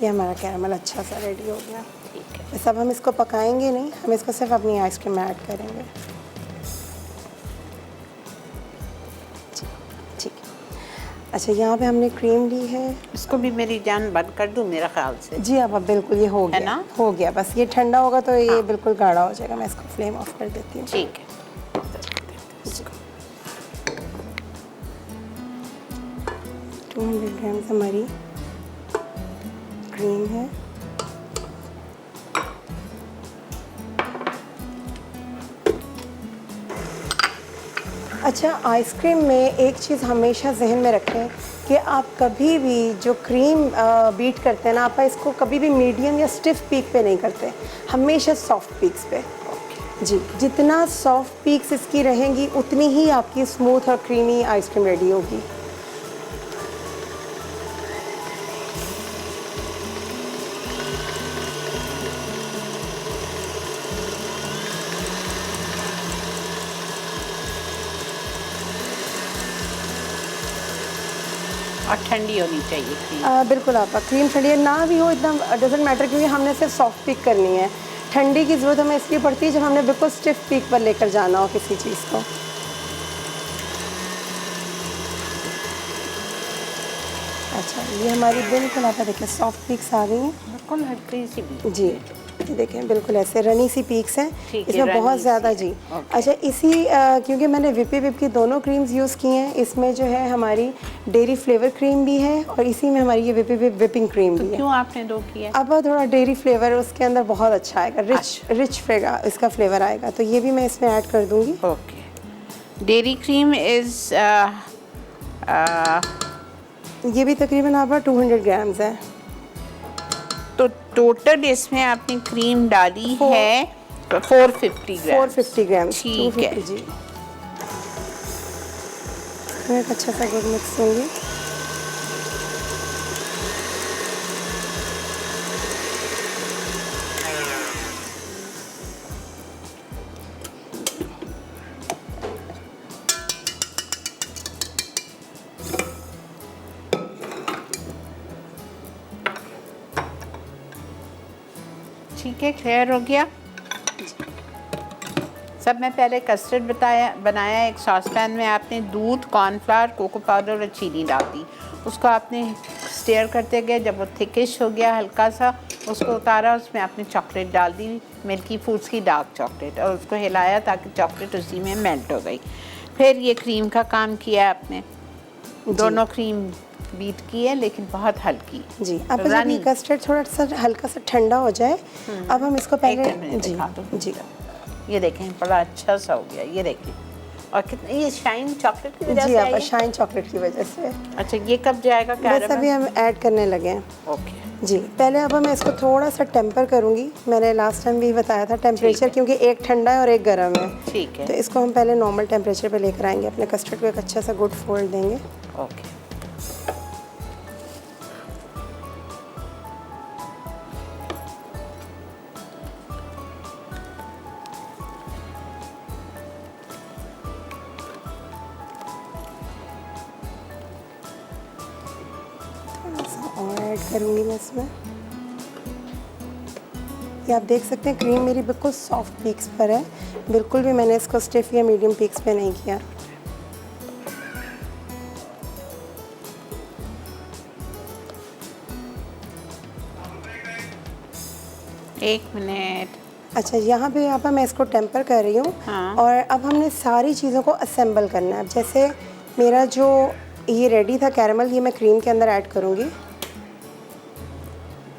ये हमारा कैरमल अच्छा सा रेडी हो गया। ठीक है। बस अब हम इसको पकाएंगे नहीं, हम इसको सिर्फ अपनी आइसक्रीम में ऐड करेंगे। ठीक है। अच्छा, यहाँ पे हमने क्रीम ली है। इसको भी मेरी जान बंद कर दूँ मेरा ख्याल से? जी अब बिल्कुल ये हो गया, ना? हो गया। बस ये ठंडा होगा तो ये बिल्कुल गाढ़ा हो जाएगा। मैं इसको फ्लेम ऑफ कर देती हूँ। ठीक है। 200 ग्राम हमारी क्रीम है। अच्छा, आइसक्रीम में एक चीज़ हमेशा जहन में रखें कि आप कभी भी जो क्रीम बीट करते हैं ना, आप इसको कभी भी मीडियम या स्टिफ पीक पे नहीं करते, हमेशा सॉफ्ट पीक्स पे। जी, जितना सॉफ्ट पीक्स इसकी रहेंगी उतनी ही आपकी स्मूथ और क्रीमी आइसक्रीम रेडी होगी। और ठंडी होनी चाहिए क्रीम। बिल्कुल, आपका क्रीम ठंडी ना भी हो इतना डजेंट मैटर, क्योंकि हमने सिर्फ सॉफ्ट पीक करनी है। ठंडी की ज़रूरत हमें इसलिए पड़ती है जब हमने बिल्कुल स्टिफ पीक पर लेकर जाना हो किसी चीज़ को। अच्छा, ये हमारी बिल्कुल आप देखिए सॉफ्ट पीक्स आ गई हैं। बिल्कुल हल्की सी भी। जी, ये देखें बिल्कुल ऐसे रनी सी पीक्स हैं, ठीक है, इसमें बहुत रनी ज़्यादा। सी जी है। ओके। अच्छा, इसी क्योंकि मैंने विपी विप की दोनों क्रीम्स यूज़ की हैं, इसमें जो है हमारी डेयरी फ्लेवर क्रीम भी है और इसी में हमारी ये विपी विप विपिंग क्रीम भी है। क्यों आपने दो किया? अब थोड़ा डेयरी फ्लेवर उसके अंदर बहुत अच्छा आएगा, रिच फ्लेवर इसका फ्लेवर आएगा, तो ये भी मैं इसमें ऐड कर दूंगी। ओके। डेयरी क्रीम इज़ ये भी तकरीबन आपका 200 ग्राम्स है। तो टोटल इसमें आपने क्रीम डाली है 450 ग्राम। 450 ग्राम्स। ठीक है। जी, मैं एक अच्छा सा गुड मिक्स दूंगी। ठीक है, क्लियर हो गया सब। मैं पहले कस्टर्ड बनाया एक सॉस पैन में। आपने दूध, कॉर्नफ्लावर, कोको पाउडर और चीनी डाल दी। उसको आपने स्टेयर करते गए, जब वो थिकिश हो गया हल्का सा, उसको उतारा, उसमें आपने चॉकलेट डाल दी, मिल्की फूड्स की डार्क चॉकलेट, और उसको हिलाया ताकि चॉकलेट उसी में मेल्ट हो गई। फिर ये क्रीम का काम किया आपने, दोनों क्रीम बीट की है लेकिन बहुत हल्की। जी, अब जब ये कस्टर्ड थोड़ा सा हल्का सा ठंडा हो जाए, अब हम इसको पहले जी ये देखें बड़ा अच्छा सा हो गया, ये देखिए। और कितनी ये शाइन चॉकलेट की वजह जी, से आप शाइन चॉकलेट की वजह से। अच्छा, ये कब जाएगा कैरमल? बस अभी हम ऐड करने लगे हैं। ओके जी, पहले अब मैं इसको थोड़ा सा टेम्पर करूंगी। मैंने लास्ट टाइम भी बताया था टेम्परेचर, क्योंकि एक ठंडा है और एक गर्म है। ठीक है। तो इसको हम पहले नॉर्मल टेम्परेचर पे लेकर आएंगे। अपने कस्टर्ड को एक अच्छा सा गुड फोल्ड देंगे। ओके। और ऐड करूँगी मैं इसमें। ये आप देख सकते हैं क्रीम मेरी बिल्कुल सॉफ्ट पीक्स पर है, बिल्कुल भी मैंने इसको स्टिफ या मीडियम पीक्स पे नहीं किया। एक मिनट। अच्छा, यहाँ पे मैं इसको टेम्पर कर रही हूँ। हाँ। और अब हमने सारी चीज़ों को असेंबल करना है। अब जैसे मेरा जो ये रेडी था कैरमल, ये मैं क्रीम के अंदर ऐड करूँगी।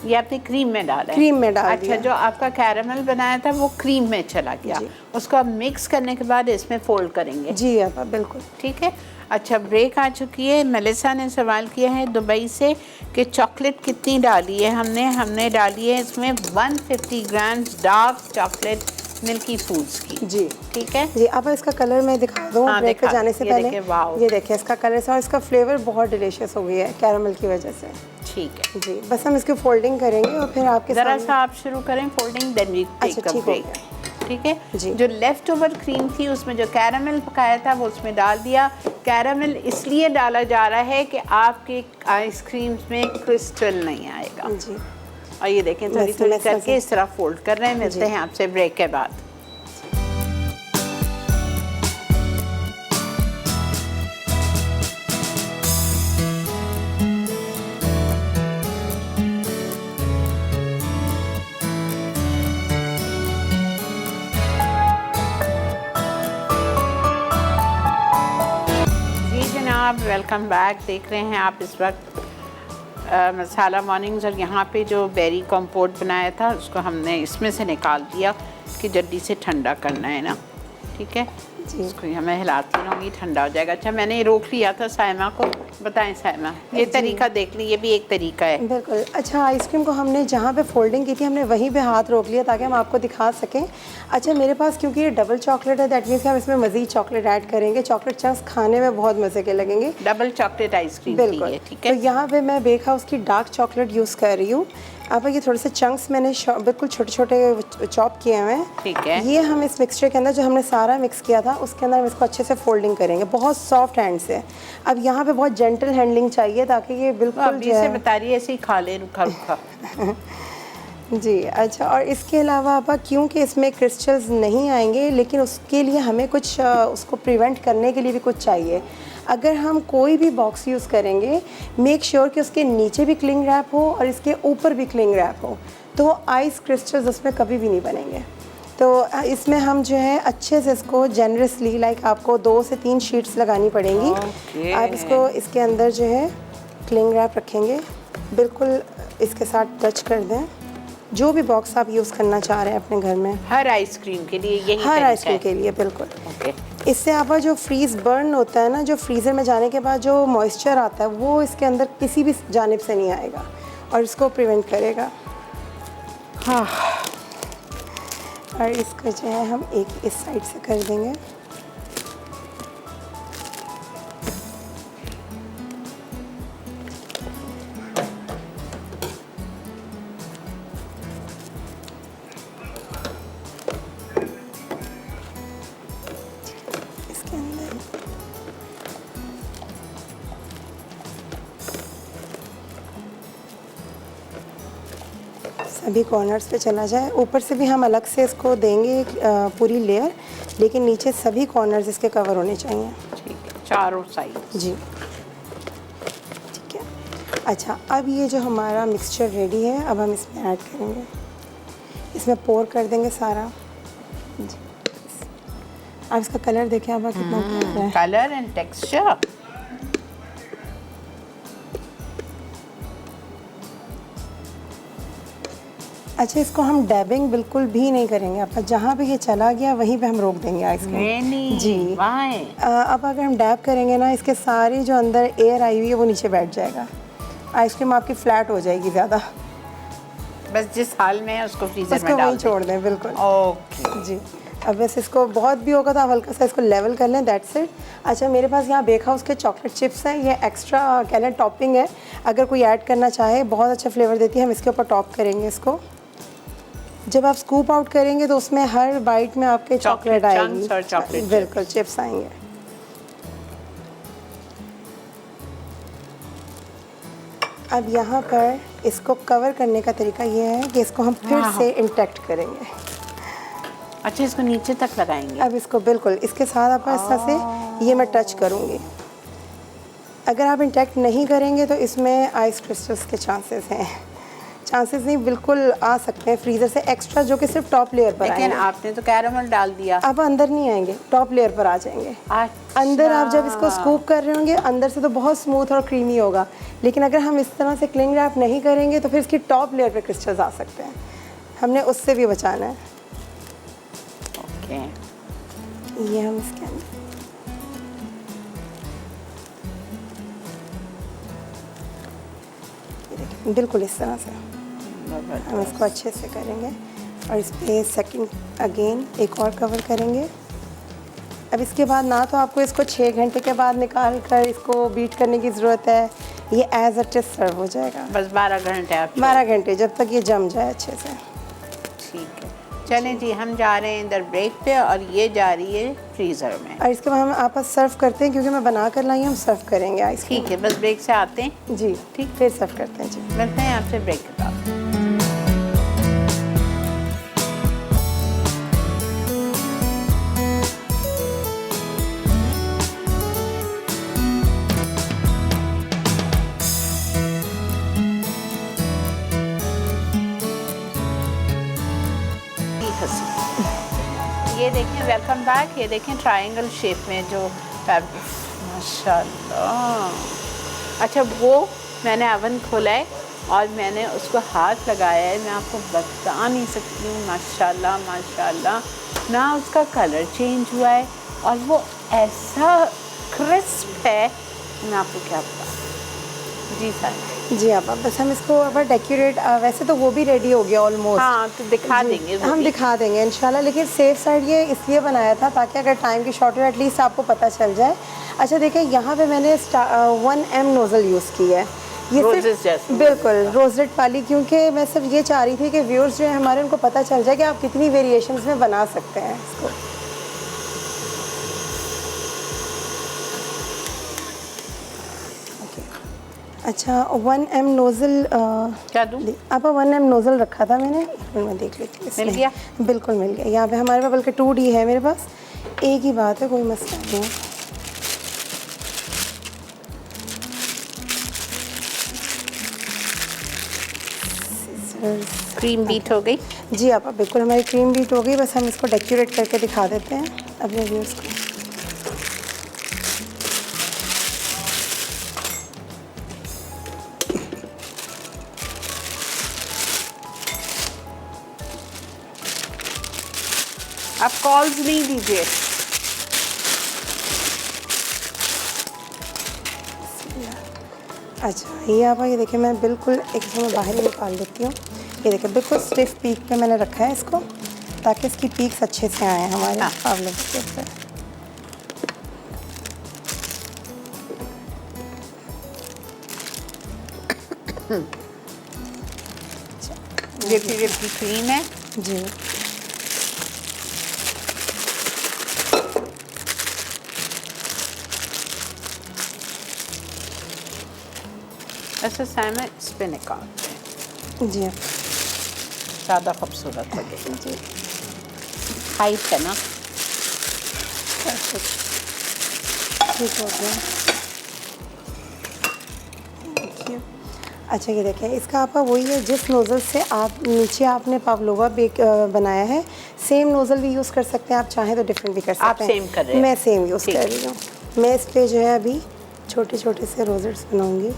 ये आपने क्रीम में डाला है? क्रीम में डाल अच्छा, जो आपका कैरमल बनाया था वो क्रीम में चला गया, उसको अब मिक्स करने के बाद इसमें फोल्ड करेंगे। जी आप बिल्कुल। ठीक है। अच्छा, ब्रेक आ चुकी है। मेलिसा ने सवाल किया है दुबई से कि चॉकलेट कितनी डाली है हमने डाली है इसमें 150 ग्राम डार्क चॉकलेट मिल्की फूड्स की। जी ठीक है जी। अब इसका कलर मैं दिखा दूँ हाँ, ब्रेक पे दिखा। जाने से ये पहले। देखिए, वाओ। ये देखिए इसका कलर और इसका फ्लेवर बहुत डिलीशियस हो गया है कैरामल की वजह से। ठीक है, जी, बस हम इसकी फोल्डिंग करेंगे और फिर आपके ज़रा सामने। सा आप शुरू करें folding, then we take a ठीक हो ब्रेक। गया। ठीक है जी। जो लेफ्ट ओवर क्रीम थी उसमें जो कैरामल पकाया था वो उसमें डाल दिया। कैरामल इसलिए डाला जा रहा है कि आपके आइसक्रीम्स में क्रिस्टल नहीं आएगा। जी, और ये देखें थोड़ी बस थोड़ी मैं करके इस तरह फोल्ड कर रहे हैं। मिलते जी। हैं आपसे ब्रेक के बाद। जनाब वेलकम बैक। देख रहे हैं आप इस वक्त मसाला मॉर्निंग्स, और यहाँ पे जो बेरी कंपोट बनाया था उसको हमने इसमें से निकाल दिया कि जल्दी से ठंडा करना है ना। ठीक है जी। इसको मैं हिलाती रहूँगी, ठंडा हो जाएगा। अच्छा, मैंने रोक लिया था साइमा को। बताएं साइमा, ये तरीका देख ली, ये भी एक तरीका है। बिल्कुल। अच्छा, आइसक्रीम को हमने जहाँ पे फोल्डिंग की थी हमने वहीं पे हाथ रोक लिया ताकि हम आपको दिखा सकें। अच्छा, मेरे पास क्योंकि ये डबल चॉकलेट है दैट मीन्स हम इसमें मज़ीद चॉकलेट ऐड करेंगे। चॉकलेट चंक्स खाने में बहुत मज़े के लगेंगे। डबल चॉकलेट आइसक्रीम बिल्कुल। ठीक है। तो यहाँ पे मैं बेक हाउस की डार्क चॉकलेट यूज़ कर रही हूँ। अब ये थोड़े से चंक्स मैंने बिल्कुल छोटे छोटे चॉप किए हुए हैं। ठीक है। ये हम इस मिक्सचर के अंदर जो हमने सारा मिक्स किया था उसके अंदर हम इसको अच्छे से फोल्डिंग करेंगे बहुत सॉफ्ट हैंड से। अब यहाँ पे बहुत जेंटल हैंडलिंग चाहिए ताकि ये बिल्कुल अभी से बता रही है ऐसे ही खा ले रुखा रुखा। जी। अच्छा, और इसके अलावा आप क्योंकि इसमें क्रिस्टल्स नहीं आएंगे लेकिन उसके लिए हमें कुछ उसको प्रिवेंट करने के लिए भी कुछ चाहिए। अगर हम कोई भी बॉक्स यूज़ करेंगे मेक श्योर कि उसके नीचे भी क्लिंग रैप हो और इसके ऊपर भी क्लिंग रैप हो, तो आइस क्रिस्टल्स उसमें कभी भी नहीं बनेंगे। तो इसमें हम जो है अच्छे से इसको जेनरसली लाइक आपको 2 से 3 शीट्स लगानी पड़ेंगी। आप इसको इसके अंदर जो है क्लिंग रैप रखेंगे, बिल्कुल इसके साथ टच कर दें। जो भी बॉक्स आप यूज़ करना चाह रहे हैं अपने घर में, हर आइसक्रीम के लिए यही हर आइसक्रीम के लिए बिल्कुल। इससे आपका जो फ्रीज़ बर्न होता है ना, जो फ्रीज़र में जाने के बाद जो मॉइस्चर आता है वो इसके अंदर किसी भी जानिब से नहीं आएगा और इसको प्रिवेंट करेगा। हाँ, और इसको जो है हम एक इस साइड से कर देंगे। इसके अंदर सभी कॉर्नर्स पे चला जाए। ऊपर से भी हम अलग से इसको देंगे पूरी लेयर, लेकिन नीचे सभी कॉर्नर्स इसके कवर होने चाहिए। ठीक है, चारों साइड। जी, ठीक है। अच्छा, अब ये जो हमारा मिक्सचर रेडी है अब हम इसमें ऐड करेंगे। इसमें पोर कर देंगे सारा। जी, अब इसका कलर देखें आप कितना प्यारा है। Colour and texture. अच्छा, इसको हम डैबिंग बिल्कुल भी नहीं करेंगे। आप जहाँ पे ये चला गया वहीं पे हम रोक देंगे आइसक्रीम। जी। अब अगर हम डैब करेंगे ना, इसके सारे जो अंदर एयर आई हुई है वो नीचे बैठ जाएगा, आइसक्रीम आपकी फ्लैट हो जाएगी ज़्यादा। बस जिस हाल में है उसको फ्रीजर उसको में डाल वहीं छोड़ दें। बिल्कुल। ओके जी। अब बस इसको बहुत भी होगा तो आप हल्का सा इसको लेवल कर लें, दैट्स इट। अच्छा, मेरे पास यहाँ बेक हाउस के चॉकलेट चिप्स हैं, ये एक्स्ट्रा कह लें टॉपिंग है। अगर कोई ऐड करना चाहे, बहुत अच्छा फ्लेवर देती है। हम इसके ऊपर टॉप करेंगे इसको। जब आप स्कूप आउट करेंगे तो उसमें हर बाइट में आपके चॉकलेट आएगी और चॉकलेट बिल्कुल चिप्स आएंगे। अब यहाँ पर इसको कवर करने का तरीका ये है कि इसको हम फिर से इंटैक्ट करेंगे। अच्छा, इसको नीचे तक लगाएंगे। अब इसको बिल्कुल इसके साथ आप इस तरह से ये मैं टच करूँगी। अगर आप इंटैक्ट नहीं करेंगे तो इसमें आइस क्रिस्टल्स के चांसेस हैं। चांसेस नहीं, बिल्कुल आ सकते हैं फ्रीज़र से एक्स्ट्रा, जो कि सिर्फ टॉप लेयर पर आएंगे। लेकिन आपने तो कैरामल डाल दिया। अब अंदर नहीं आएंगे, टॉप लेयर पर आ जाएंगे। अच्छा। अंदर आप जब इसको स्कूप कर रहे होंगे अंदर से तो बहुत स्मूथ और क्रीमी होगा, लेकिन अगर हम इस तरह से क्लिंग रैप नहीं करेंगे तो फिर इसकी टॉप लेयर पे क्रिस्टल्स आ सकते हैं। हमने उससे भी बचाना है। ओके। ये हम इसके अंदर बिल्कुल इस तरह से हम इसको अच्छे से करेंगे और इस पर सेकंड अगेन एक और कवर करेंगे। अब इसके बाद ना तो आपको इसको 6 घंटे के बाद निकाल कर इसको बीट करने की ज़रूरत है, ये एज इट इज़ सर्व हो जाएगा। बस 12 घंटे आप 12 घंटे जब तक ये जम जाए अच्छे से। ठीक है, चलें जी, हम जा रहे हैं इधर ब्रेक पे और ये जा रही है फ्रीज़र में। और इसके बाद हम आपस सर्व करते हैं, क्योंकि मैं बना कर लाई हूँ, हम सर्व करेंगे आइसक्रीम। ठीक है, बस ब्रेक से आते हैं। जी ठीक, फिर सर्व करते हैं जी। मिलते हैं आपसे ब्रेक के बाद। ये देखें, वेलकम बैक। ये देखें ट्रायंगल शेप में जो माशाल्लाह। अच्छा, वो मैंने अवन खोला है और मैंने उसको हाथ लगाया है, मैं आपको बता नहीं सकती हूँ। माशाल्लाह माशाल्लाह, ना उसका कलर चेंज हुआ है और वो ऐसा क्रिस्प है, मैं आपको क्या बताऊँ। जी सर। जी आप बस हम इसको अब डेकोरेट, वैसे तो वो भी रेडी हो गया ऑलमोस्ट। हाँ, तो दिखा देंगे वो हम भी। दिखा देंगे इंशाल्लाह, लेकिन सेफ साइड ये इसलिए बनाया था ताकि अगर टाइम की शॉर्टेज एटलीस्ट आपको पता चल जाए। अच्छा देखिए, यहाँ पे मैंने 1M नोज़ल यूज़ की है, ये Roses जैसी। बिल्कुल रोजेट वाली, क्योंकि मैं सिर्फ ये चाह रही थी कि व्यूअर्स जो है हमारे, उनको पता चल जाए कि आप कितनी वेरिएशंस में बना सकते हैं इसको। अच्छा 1M नोज़ल क्या दूँ? आप 1M नोज़ल रखा था मैंने, मैं देख लेती हूँ। मिल गया? बिल्कुल मिल गया। यहाँ पे हमारे पास बल्कि 2D है मेरे पास, एक ही बात है, कोई मसला नहीं है। क्रीम बीट हो गई। जी आप बिल्कुल, हमारी क्रीम बीट हो गई। बस हम इसको डेकोरेट करके दिखा देते हैं अपने व्यूअर्स को। आप कॉल्स नहीं दीजिए। अच्छा ये आप ये देखिए, मैं बिल्कुल एक मैं बाहर ही निकाल देती हूँ। ये देखिए बिल्कुल स्टिफ पीक पे मैंने रखा है इसको, ताकि इसकी पीक्स अच्छे से आए हमारे पावलों के ऊपर। ये फिर की क्रीम है जी। ऐसे साइम इस पे निकालते हैं, जी ज़्यादा खूबसूरत लगेगी। जी हाइट है ना, ठीक हो गया। देखिए अच्छा ये देखें, इसका आपका वही है जिस नोज़ल से आप नीचे आपने पावलोवा बेक बनाया है, सेम नोज़ल भी यूज़ कर सकते हैं। आप चाहें तो डिफरेंट भी कर सकते हैं। आप सेम कर रहे हैं? मैं सेम यूज़ कर रही हूँ। मैं इस पर जो है अभी छोटे छोटे से रोजेट्स बनाऊँगी।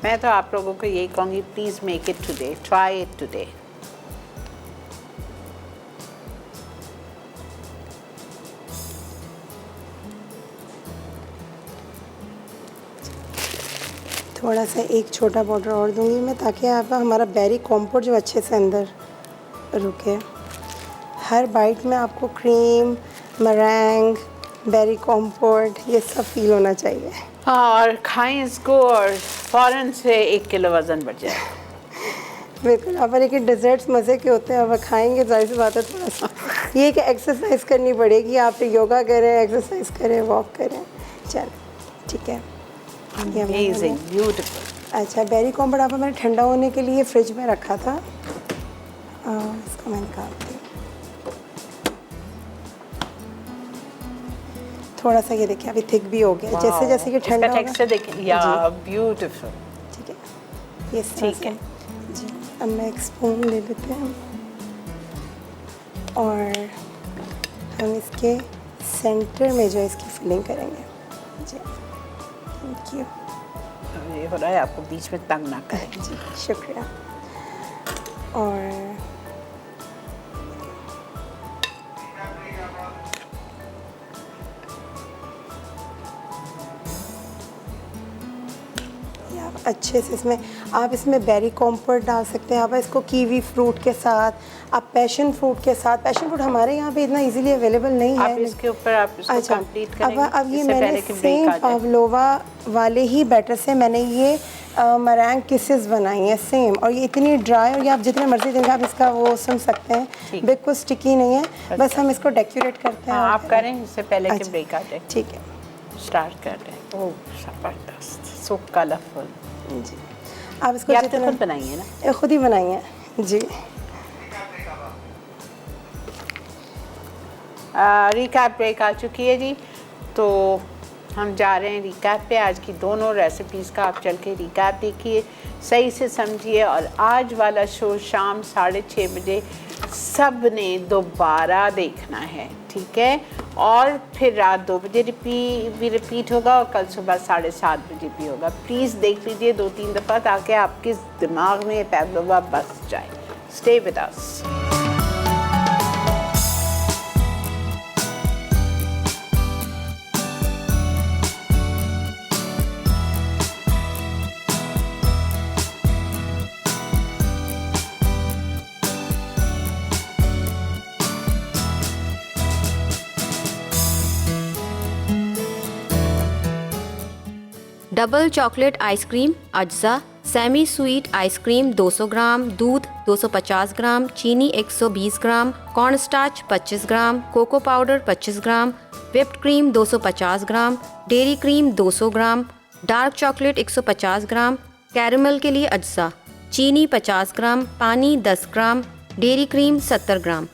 मैं तो आप लोगों को यही कहूँगी, please make it today, try it today. थोड़ा सा एक छोटा बॉर्डर और दूंगी मैं, ताकि आपका हमारा बेरी कॉम्पोट जो अच्छे से अंदर रुके। हर बाइट में आपको क्रीम, मरैंग, बेरी कॉम्पोट ये सब फील होना चाहिए। हाँ, और खाएं इसको और फ़ौरन से 1 किलो वज़न बढ़ जाए। बिल्कुल। अब लेकिन डिज़र्ट्स मज़े के होते हैं, अब खाएंगे जाहिर सी बात है थोड़ा सा ये कि एक्सरसाइज करनी पड़ेगी। आप योगा करें, एक्सरसाइज करें, वॉक करें। चल ठीक है। Amazing, beautiful। अच्छा बेरी कॉम्पोट आप मैंने ठंडा होने के लिए फ्रिज में रखा था, इसको मैं निकालती हूँ। थोड़ा सा ये देखिए अभी थिक भी हो गया, जैसे जैसे कि ठंडा होगा। टेक्सचर देखिए, या ब्यूटीफुल। ठीक है, ये ठीक है जी। अब मैं एक स्पून ले लेते हैं और हम इसके सेंटर में जो है इसकी फिलिंग करेंगे। Thank you. ये हो रहा है, आपको बीच में तंग ना करें। जी शुक्रिया। और अच्छे से इसमें आप इसमें बेरी कॉम्पोट डाल सकते हैं, आप इसको कीवी फ्रूट के साथ, आप पैशन फ्रूट के साथ। पैशन फ्रूट हमारे यहाँ पे इतना इजीली अवेलेबल नहीं है। आप इसके ऊपर आप इसको अच्छा, कंप्लीट करेंगे। अब ये इससे मैंने पहले कि ब्रेक सेम आ जाए। पावलोवा वाले ही बैटर से मैंने ये मरैंग किसेस बनाई हैं सेम, और ये इतनी ड्राई, और ये आप जितने मर्जी देंगे आप इसका वो सुन सकते हैं, बिल्कुल स्टिकी नहीं है। बस हम इसको डेकोरेट करते हैं। हाँ, आप करें इससे पहले कि अच्छा, ब्रेक आ जाए। ठीक है, स्टार्ट कर रहे हैं। ओह जबरदस्त, सो कलरफुल। जी आप इसको ये आपने जितना खुद बनाई है ना? ये खुद ही बनाई है जी। रिकैप ब्रेक आ चुकी है जी, तो हम जा रहे हैं रिकैप पे। आज की दोनों रेसिपीज़ का आप चल के रिकैप देखिए, सही से समझिए। और आज वाला शो शाम 6:30 बजे सब ने दोबारा देखना है, ठीक है? और फिर रात 2 बजे रिपीट होगा, और कल सुबह 7:30 बजे भी होगा। प्लीज़ देख लीजिए 2-3 दफ़ा, ताकि आपके दिमाग में पैवलोवा बस जाए। Stay with us. Double chocolate ice cream अज्जा, सेमी स्वीट आइसक्रीम 200 ग्राम, दूध 250 ग्राम, चीनी 120 ग्राम, कॉर्नस्टार्च 25 ग्राम, कोको पाउडर 25 ग्राम, व्हिप्ड क्रीम 250 ग्राम, डेयरी क्रीम 200 ग्राम, डार्क चॉकलेट 150 ग्राम, कैरमल के लिए अज्जा, चीनी 50 ग्राम, पानी 10 ग्राम, डेयरी क्रीम 70 ग्राम।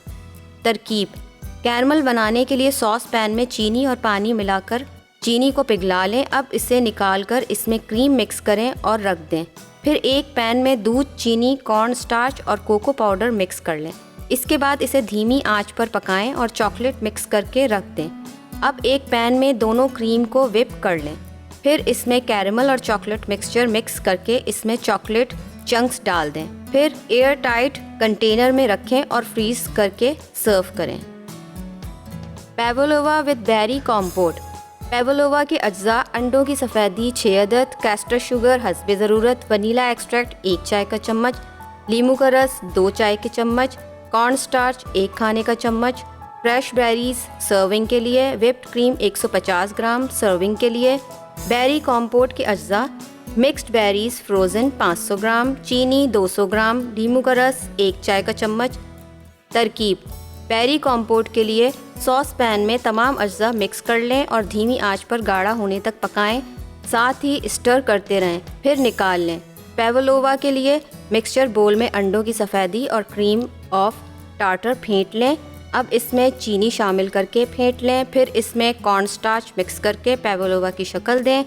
तरकीब: कैरमल बनाने के लिए सॉस पैन में चीनी और पानी मिलाकर चीनी को पिघला लें। अब इसे निकाल कर इसमें क्रीम मिक्स करें और रख दें। फिर एक पैन में दूध, चीनी, कॉर्न स्टार्च और कोको पाउडर मिक्स कर लें। इसके बाद इसे धीमी आंच पर पकाएं और चॉकलेट मिक्स करके रख दें। अब एक पैन में दोनों क्रीम को व्हिप कर लें। फिर इसमें कैरमल और चॉकलेट मिक्सचर मिक्स करके इसमें चॉकलेट चंक्स डाल दें। फिर एयर टाइट कंटेनर में रखें और फ्रीज करके सर्व करें। पैवलोवा विद बेरी कॉम्पोट। पैवलोवा के अज्जा: अंडों की सफ़ेदी 6 अदद, कैस्टर शुगर हस्बे ज़रूरत, वनीला एक्सट्रैक्ट 1 चाय का चम्मच, लीमू का रस 2 चाय के चम्मच, कॉर्न स्टार्च 1 खाने का चम्मच, फ्रेश बेरीज सर्विंग के लिए, व्हिप्ड क्रीम 150 ग्राम सर्विंग के लिए। बेरी कॉम्पोट के अज्जा: मिक्स्ड बेरीज फ्रोज़न 500 ग्राम, चीनी 200 ग्राम, लीमू का रस 1 चाय का चम्मच। तरकीब: बेरी कॉम्पोट के लिए सॉस पैन में तमाम अज्जा मिक्स कर लें और धीमी आंच पर गाढ़ा होने तक पकाएं, साथ ही स्टर करते रहें, फिर निकाल लें। पैवलोवा के लिए मिक्सचर बोल में अंडों की सफ़ेदी और क्रीम ऑफ टार्टर फेंट लें। अब इसमें चीनी शामिल करके फेंट लें। फिर इसमें कॉर्न स्टार्च मिक्स करके पैवलोवा की शक्ल दें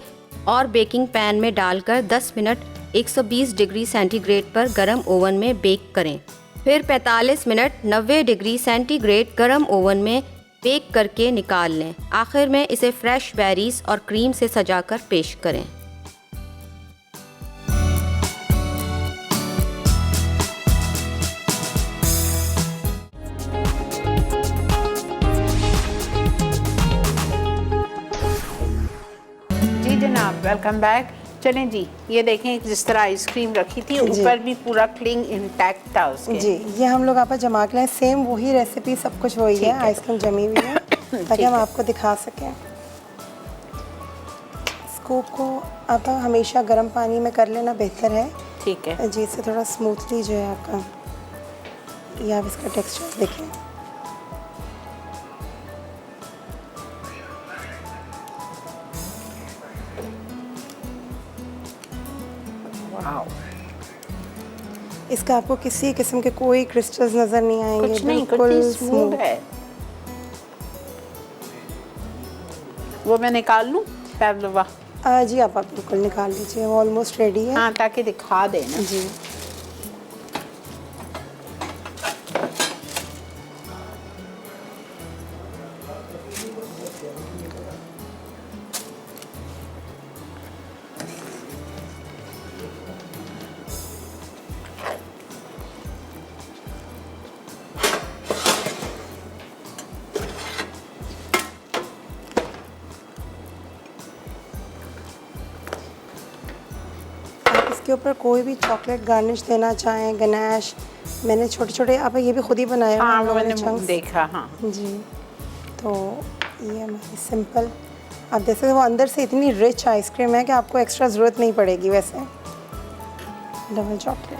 और बेकिंग पैन में डालकर 10 मिनट 120 डिग्री सेंटीग्रेड पर गर्म ओवन में बेक करें। फिर 45 मिनट 90 डिग्री सेंटीग्रेड गर्म ओवन में बेक करके निकाल लें। आखिर में इसे फ्रेश बेरीज और क्रीम से सजाकर पेश करें। जी जनाब, वेलकम बैक। चलें जी, ये देखें जिस तरह आइसक्रीम रखी थी, ऊपर भी पूरा क्लिंग इंटैक्ट था उसके। जी, ये हम लोग आपा जमा के लाए, सेम वही रेसिपी, सब कुछ वही है, आइसक्रीम जमी हुई है ताकि हम आपको दिखा सकें। स्कूप को आप हमेशा गर्म पानी में कर लेना बेहतर है। ठीक है जी, इससे थोड़ा स्मूथली जो है आपका, ये आप इसका टेक्सचर देखें। वाओ, इसका आपको किसी किस्म के कोई क्रिस्टल्स नजर नहीं आएंगे, कुछ नहीं, बिल्कुल कुछ स्मूथ है। वो मैं निकाल लूं पैवलोवा? जी आप बिल्कुल निकाल लीजिए, वो ऑलमोस्ट रेडी है। हाँ, ताकि दिखा दें ना। जी, इसके ऊपर कोई भी चॉकलेट गार्निश देना चाहें, गनैश, मैंने छोटे छोटे, आप ये भी खुद ही बनाए हुए हैं हाँ हम लोगों ने मैंने chunks। देखा, हाँ जी, तो ये हमारी सिंपल, आप देख सकते हो वो अंदर से इतनी रिच आइसक्रीम है कि आपको एक्स्ट्रा ज़रूरत नहीं पड़ेगी वैसे। डबल चॉकलेट,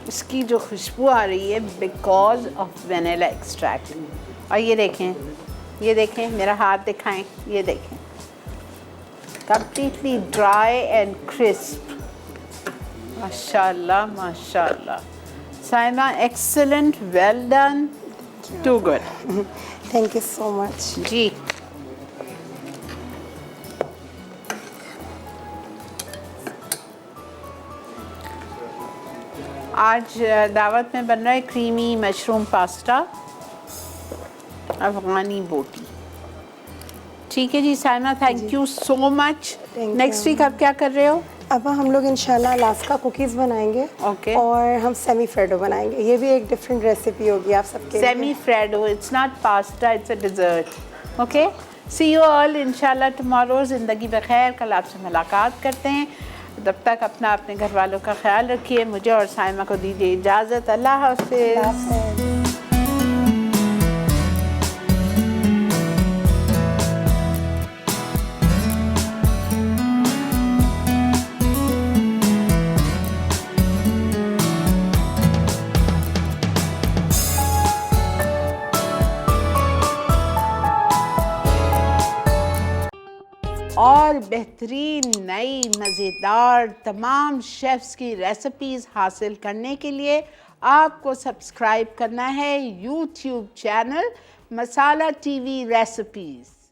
इसकी जो खुशबू आ रही है बिकॉज ऑफ वेनिला एक्सट्रैक्ट। और ये देखें मेरा हाथ दिखाएं, ये देखें completely dry and crisp। माशाल्लाह माशाल्लाह। Saima excellent, well done, too good। Thank you so much. जी आज दावत में बन रहा है क्रीमी मशरूम पास्ता, अफगानी बोटी। ठीक है जी Saima, thank you so much. Thank next you। Week आप क्या कर रहे हो? अब हम लोग इंशाल्लाह अलास्का कुकीज़ बनाएंगे। Okay। और हम सेमी फ्रेडो बनाएंगे, ये भी एक डिफरेंट रेसिपी होगी आप सबके लिए। Semifreddo, it's not pasta, it's a dessert. Okay, see you all इंशाल्लाह टुमारो। ज़िंदगी बखैर, कल आपसे मुलाकात करते हैं। तब तक अपने घर वालों का ख्याल रखिए। मुझे और साइमा को दीजिए इजाज़त। अल्लाह हाफ़िज़। हाफ़िज़। और बेहतरीन नई मज़ेदार तमाम शेफ़्स की रेसिपीज़ हासिल करने के लिए आपको सब्सक्राइब करना है यूट्यूब चैनल मसाला टीवी रेसिपीज़।